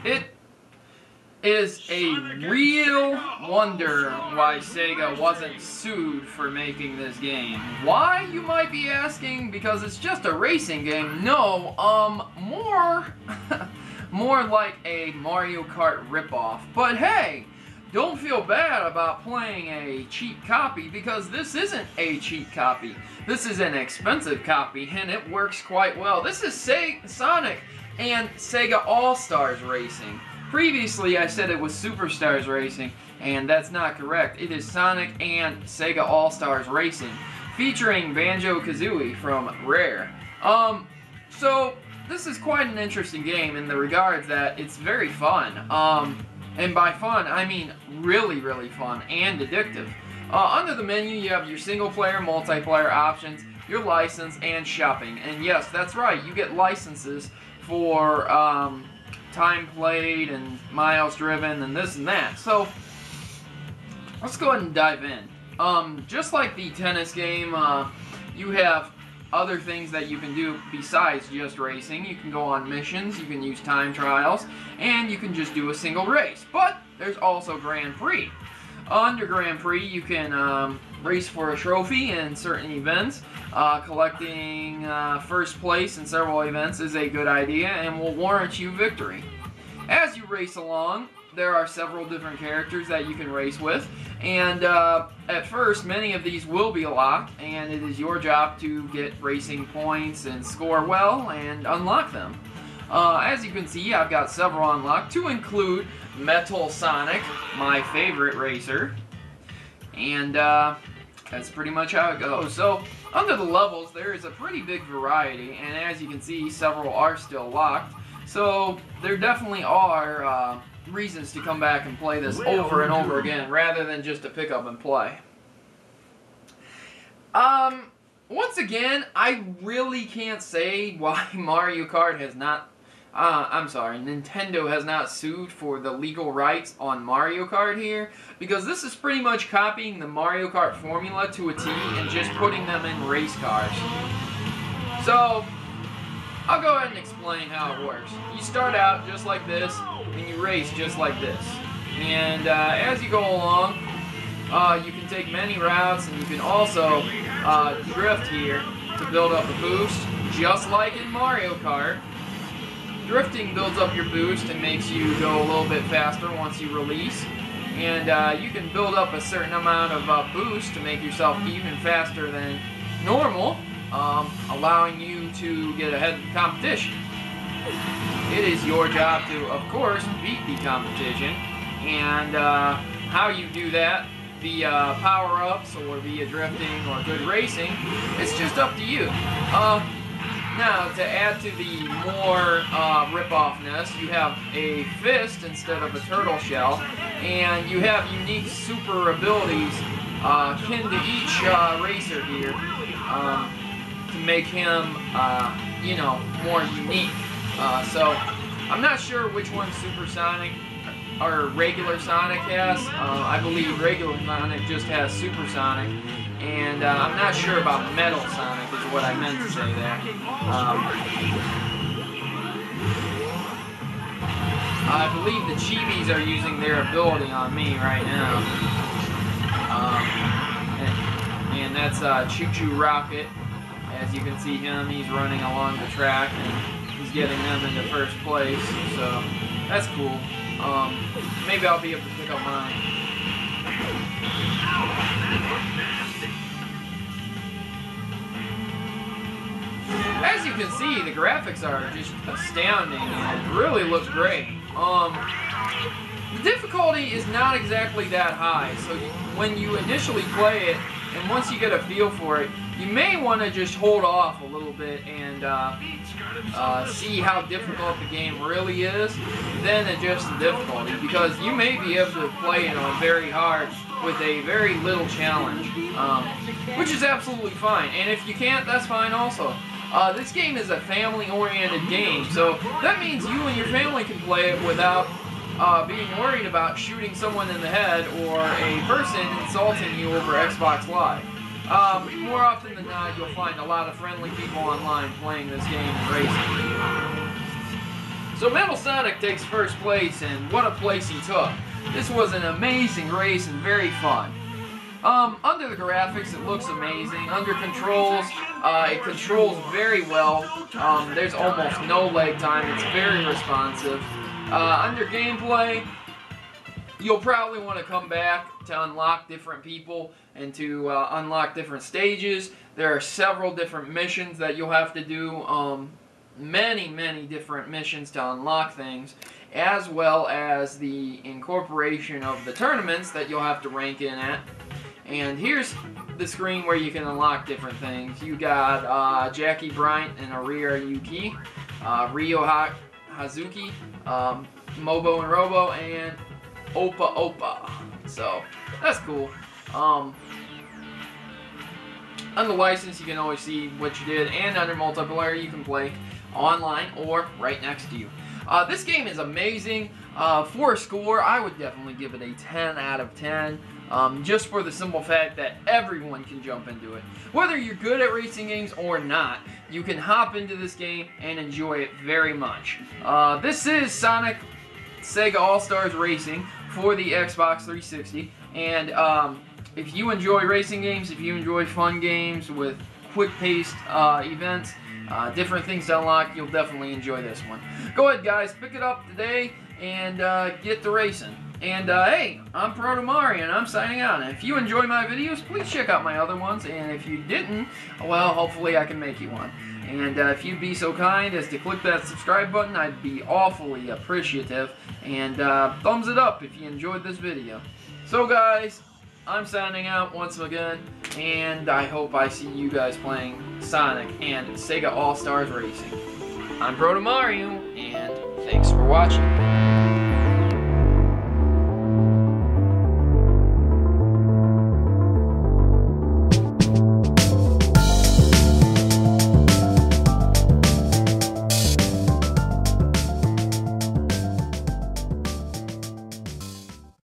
It is a real wonder why Sega wasn't sued for making this game. Why, you might be asking? Because it's just a racing game. No, more more like a Mario Kart ripoff. But hey, don't feel bad about playing a cheap copy, because this isn't a cheap copy. This is an expensive copy, and it works quite well. This is Sonic and Sega All-Stars Racing. Previously, I said it was Superstars Racing, and that's not correct. It is Sonic and Sega All-Stars Racing, featuring Banjo-Kazooie from Rare. So, this is quite an interesting game in the regards that it's very fun. And by fun, I mean really, really fun and addictive. Under the menu, you have your single-player, multiplayer options, your license, and shopping. And yes, that's right, you get licenses for time played and miles driven and this and that. So let's go ahead and dive in. Just like the tennis game, you have other things that you can do besides just racing. You can go on missions, you can use time trials, and you can just do a single race. But there's also Grand Prix. Under Grand Prix, you can race for a trophy in certain events. Collecting first place in several events is a good idea and will warrant you victory. As you race along, there are several different characters that you can race with, and at first many of these will be locked, and it is your job to get racing points and score well and unlock them. As you can see, I've got several unlocked, to include Metal Sonic, my favorite racer, and that's pretty much how it goes. So, under the levels, there is a pretty big variety, and as you can see, several are still locked. So, there definitely are reasons to come back and play this over and over again, rather than just to pick up and play. Once again, I really can't say why Mario Kart has not... Nintendo has not sued for the legal rights on Mario Kart here, because this is pretty much copying the Mario Kart formula to a T and just putting them in race cars. So, I'll go ahead and explain how it works. You start out just like this, and you race just like this. And as you go along, you can take many routes, and you can also drift here to build up a boost, just like in Mario Kart. Drifting builds up your boost and makes you go a little bit faster once you release. And you can build up a certain amount of boost to make yourself even faster than normal, allowing you to get ahead of the competition. It is your job to, of course, beat the competition. And how you do that, via power-ups or via drifting or good racing, it's just up to you. Now, to add to the more rip-offness, you have a fist instead of a turtle shell, and you have unique super abilities kin to each racer here to make him, you know, more unique. So, I'm not sure which one Super Sonic or regular Sonic has. I believe regular Sonic just has Super Sonic. And I'm not sure about Metal Sonic is what I meant to say there. I believe the Chibis are using their ability on me right now. And that's Choo Choo Rocket. As you can see him, he's running along the track and he's getting them into first place. So that's cool. Maybe I'll be able to pick up mine. As you can see, the graphics are just astounding and it really looks great. The difficulty is not exactly that high, so when you initially play it, and once you get a feel for it, you may want to just hold off a little bit and see how difficult the game really is, then adjust the difficulty, because you may be able to play it on very hard with a very little challenge, which is absolutely fine. And if you can't, that's fine also. This game is a family-oriented game, so that means you and your family can play it without being worried about shooting someone in the head or a person insulting you over Xbox Live. More often than not, you'll find a lot of friendly people online playing this game and racing. So Metal Sonic takes first place, and what a place he took. This was an amazing race and very fun. Under the graphics, it looks amazing. Under controls, it controls very well. There's almost no lag time. It's very responsive. Under gameplay, you'll probably want to come back to unlock different people and to unlock different stages. There are several different missions that you'll have to do. Many different missions to unlock things, as well as the incorporation of the tournaments that you'll have to rank in at. And here's the screen where you can unlock different things. You got Jackie Bryant and Aria Yuki, Ryo Hazuki, Mobo and Robo, and Opa. So that's cool. On the license, you can always see what you did, and under multiplayer, you can play online or right next to you. This game is amazing. For a score, I would definitely give it a 10 out of 10. Just for the simple fact that everyone can jump into it. Whether you're good at racing games or not, you can hop into this game and enjoy it very much. This is Sonic Sega All-Stars Racing for the Xbox 360, and if you enjoy racing games, if you enjoy fun games with quick-paced events, different things to unlock, you'll definitely enjoy this one. Go ahead, guys, pick it up today and get to racing. And hey, I'm Protomario, and I'm signing out. And if you enjoy my videos, please check out my other ones. And if you didn't, well, hopefully I can make you one. And if you'd be so kind as to click that subscribe button, I'd be awfully appreciative. And thumbs it up if you enjoyed this video. So guys, I'm signing out once again, and I hope I see you guys playing Sonic and Sega All-Stars Racing. I'm Protomario, and thanks for watching.